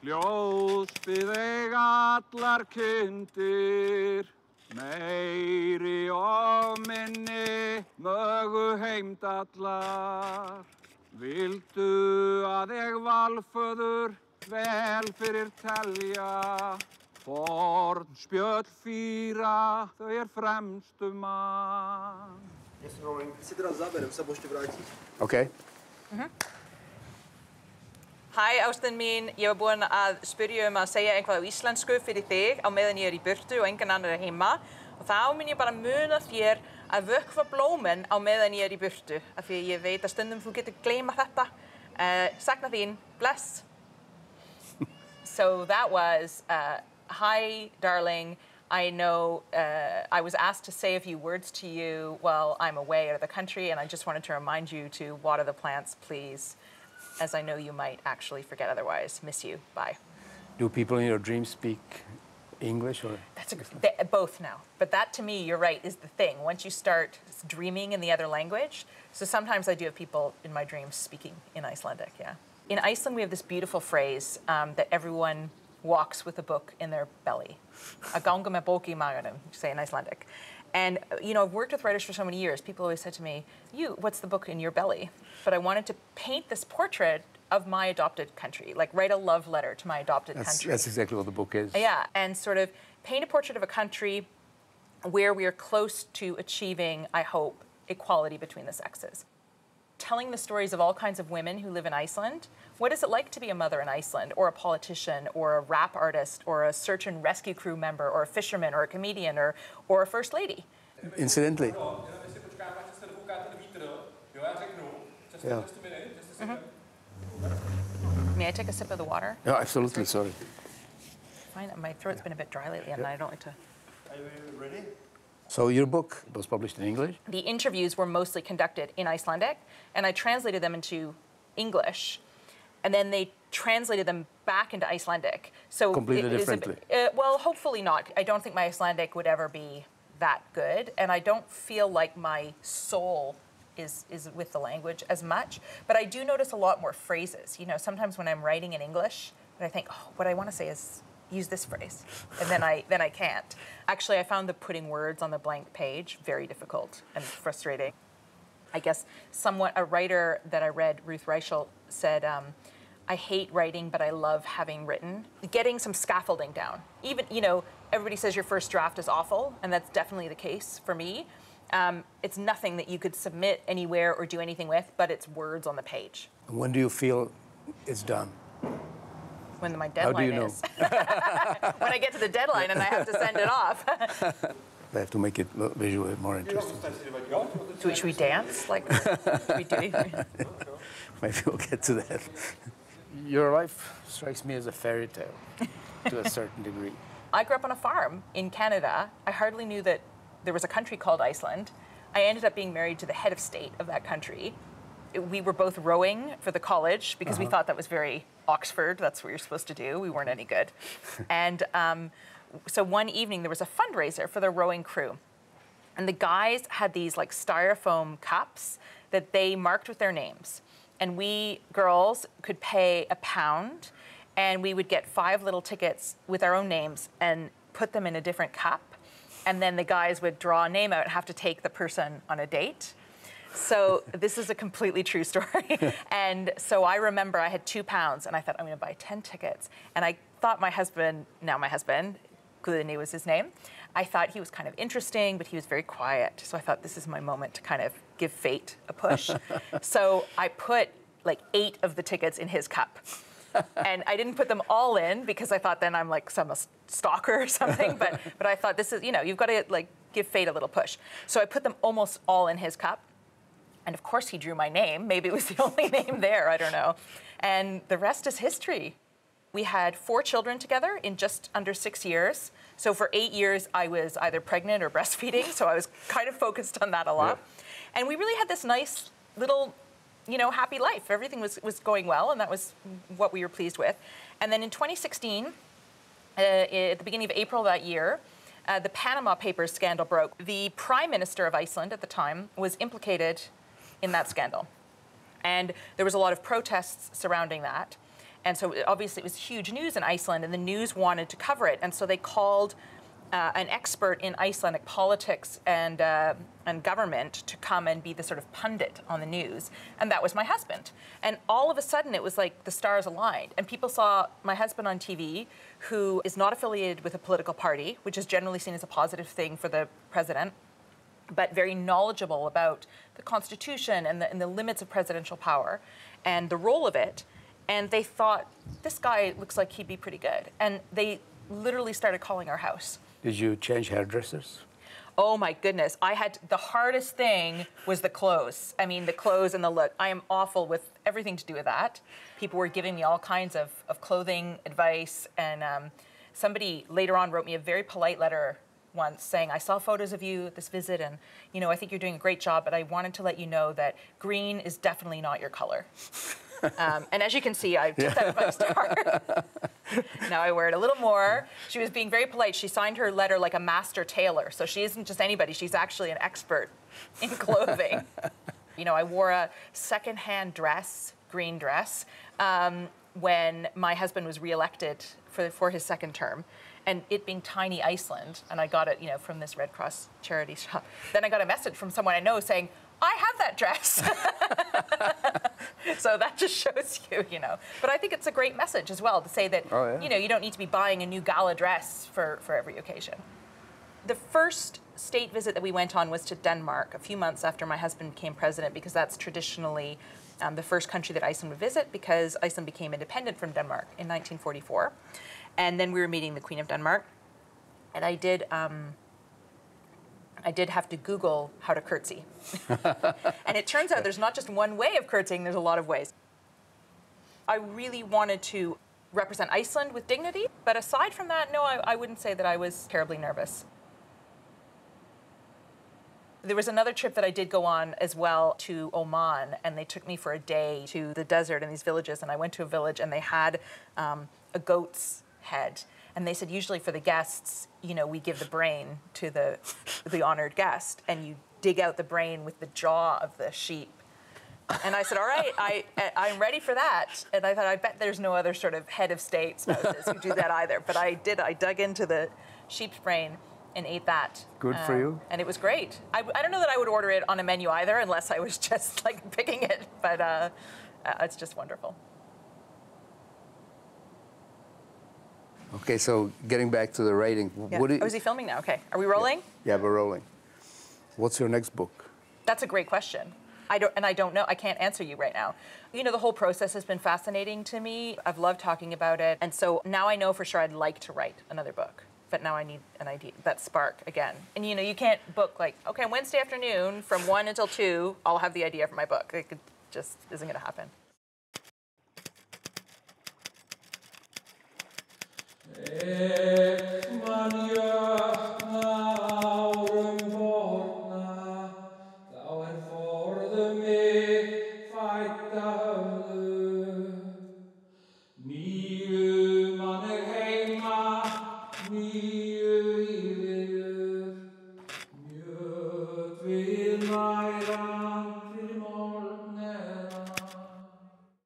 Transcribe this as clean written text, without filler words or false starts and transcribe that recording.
Ljósbyð eiga allar kindir, meiri og minni mögu heimdallar. Vildu að ég valföður vel fyrir telja, forn spjöll fíra, þau fremstu mann. Si teda záberem sa môžete vrátiť. OK. Hæ, ástin mín, ég var búin að spyrja að segja eitthvað á íslensku fyrir þig á meðan ég í burtu og engan annar heima. Og þá mun ég bara muna þér að vökva blómin á meðan ég í burtu. Af því ég veit að stundum þú getur gleyma þetta. Sakna þín, bless. So that was, hi, darling. I know I was asked to say a few words to you while I'm away out of the country, and I just wanted to remind you to water the plants, please, as I know you might actually forget otherwise. Miss you. Bye. Do people in your dreams speak English or? Both now. But that, to me, you're right, is the thing. Once you start dreaming in the other language, so sometimes I do have people in my dreams speaking in Icelandic, yeah. In Iceland, we have this beautiful phrase that everyone walks with a book in their belly. A ganga með bók í maganum, say in Icelandic. And, you know, I've worked with writers for so many years. People always said to me, what's the book in your belly? But I wanted to paint this portrait of my adopted country, like write a love letter to my adopted country. That's exactly what the book is. Yeah, and sort of paint a portrait of a country where we are close to achieving, I hope, equality between the sexes. Telling the stories of all kinds of women who live in Iceland. What is it like to be a mother in Iceland, or a politician, or a rap artist, or a search and rescue crew member, or a fisherman, or a comedian, or a first lady? Incidentally. Yeah. May I take a sip of the water? Yeah, absolutely, sorry. I find that my throat's been a bit dry lately, and I don't like to... Are you ready? So your book was published in English? The interviews were mostly conducted in Icelandic, and I translated them into English, and then they translated them back into Icelandic. So completely differently? Well, hopefully not. I don't think my Icelandic would ever be that good, and I don't feel like my soul is with the language as much. But I do notice a lot more phrases. You know, sometimes when I'm writing in English, I think, oh, what I want to say is use this phrase, and then I can't. Actually, I found the putting words on the blank page very difficult and frustrating. I guess somewhat a writer that I read, Ruth Reichel, said, I hate writing, but I love having written. Getting some scaffolding down. Even, you know, everybody says your first draft is awful, and that's definitely the case for me. It's nothing that you could submit anywhere or do anything with, but it's words on the page. When do you feel it's done? When my deadline is. When I get to the deadline and I have to send it off. They have to make it visually more interesting. Should we dance? Like, should we do anything? Maybe we'll get to that. Your life strikes me as a fairy tale to a certain degree. I grew up on a farm in Canada. I hardly knew that there was a country called Iceland. I ended up being married to the head of state of that country. We were both rowing for the college because we thought that was very Oxford. That's what you're supposed to do. We weren't any good. And so one evening there was a fundraiser for the rowing crew. And the guys had these like styrofoam cups that they marked with their names. And we girls could pay £1 and we would get 5 little tickets with our own names and put them in a different cup. And then the guys would draw a name out and have to take the person on a date. So this is a completely true story. And so I remember I had £2 and I thought, I'm going to buy 10 tickets. And I thought my husband, Guðni was his name, I thought he was kind of interesting, but he was very quiet. So I thought, this is my moment to kind of give fate a push. So I put like 8 of the tickets in his cup. And I didn't put them all in because I thought then I'm like some stalker or something. But I thought, this is, you know, you've got to like give fate a little push. So I put them almost all in his cup. And of course he drew my name. Maybe it was the only name there, I don't know. And the rest is history. We had 4 children together in just under 6 years. So for 8 years, I was either pregnant or breastfeeding. So I was kind of focused on that a lot. Yeah. And we really had this nice little, you know, happy life. Everything was going well, and that was what we were pleased with. And then in 2016, at the beginning of April that year, the Panama Papers scandal broke. The Prime Minister of Iceland at the time was implicated in that scandal. And there was a lot of protests surrounding that. And so obviously it was huge news in Iceland, and the news wanted to cover it. And so they called an expert in Icelandic politics and government to come and be the sort of pundit on the news. And that was my husband. And all of a sudden, it was like the stars aligned. And people saw my husband on TV, who is not affiliated with a political party, which is generally seen as a positive thing for the president, but very knowledgeable about the Constitution and the limits of presidential power and the role of it. And they thought, this guy looks like he'd be pretty good. And they literally started calling our house. Did you change hairdressers? Oh my goodness. The hardest thing was the clothes. I mean, the clothes and the look. I am awful with everything to do with that. People were giving me all kinds of clothing advice. And somebody later on wrote me a very polite letter once saying, I saw photos of you at this visit, and I think you're doing a great job, but I wanted to let you know that green is definitely not your color. And as you can see, I took that advice to heart. Now I wear it a little more. She was being very polite. She signed her letter like a master tailor. So she isn't just anybody. She's actually an expert in clothing. I wore a secondhand dress, green dress, when my husband was reelected for his second term. And it being tiny Iceland, and I got it, from this Red Cross charity shop. Then I got a message from someone I know saying, I have that dress. So that just shows you, But I think it's a great message as well to say that, you don't need to be buying a new gala dress for every occasion. The first state visit that we went on was to Denmark a few months after my husband became president, because that's traditionally the first country that Iceland would visit, because Iceland became independent from Denmark in 1944. And then we were meeting the Queen of Denmark. And I did have to Google how to curtsy. And it turns out there's not just one way of curtsying, there's a lot of ways. I really wanted to represent Iceland with dignity, but aside from that, no, I wouldn't say that I was terribly nervous. There was another trip that I did go on as well to Oman, and they took me for a day to the desert in these villages, and I went to a village and they had a goat's head. And they said, usually for the guests, we give the brain to the honored guest, and you dig out the brain with the jaw of the sheep. And I said, all right, I'm ready for that. And I thought, I bet there's no other sort of head of state spouses who do that either. But I did. I dug into the sheep's brain and ate that. Good for you. And it was great. I don't know that I would order it on a menu either, unless I was just picking it. But it's just wonderful. Okay, so getting back to the writing. Yeah. Is he filming now? Okay. Are we rolling? Yeah, we're rolling. What's your next book? That's a great question. I don't know. I can't answer you right now. The whole process has been fascinating to me. I've loved talking about it. And so now I know for sure I'd like to write another book. But now I need an idea, that spark again. And you can't book okay, Wednesday afternoon from 1 until 2, I'll have the idea for my book. It just isn't going to happen. Ek man jötna árum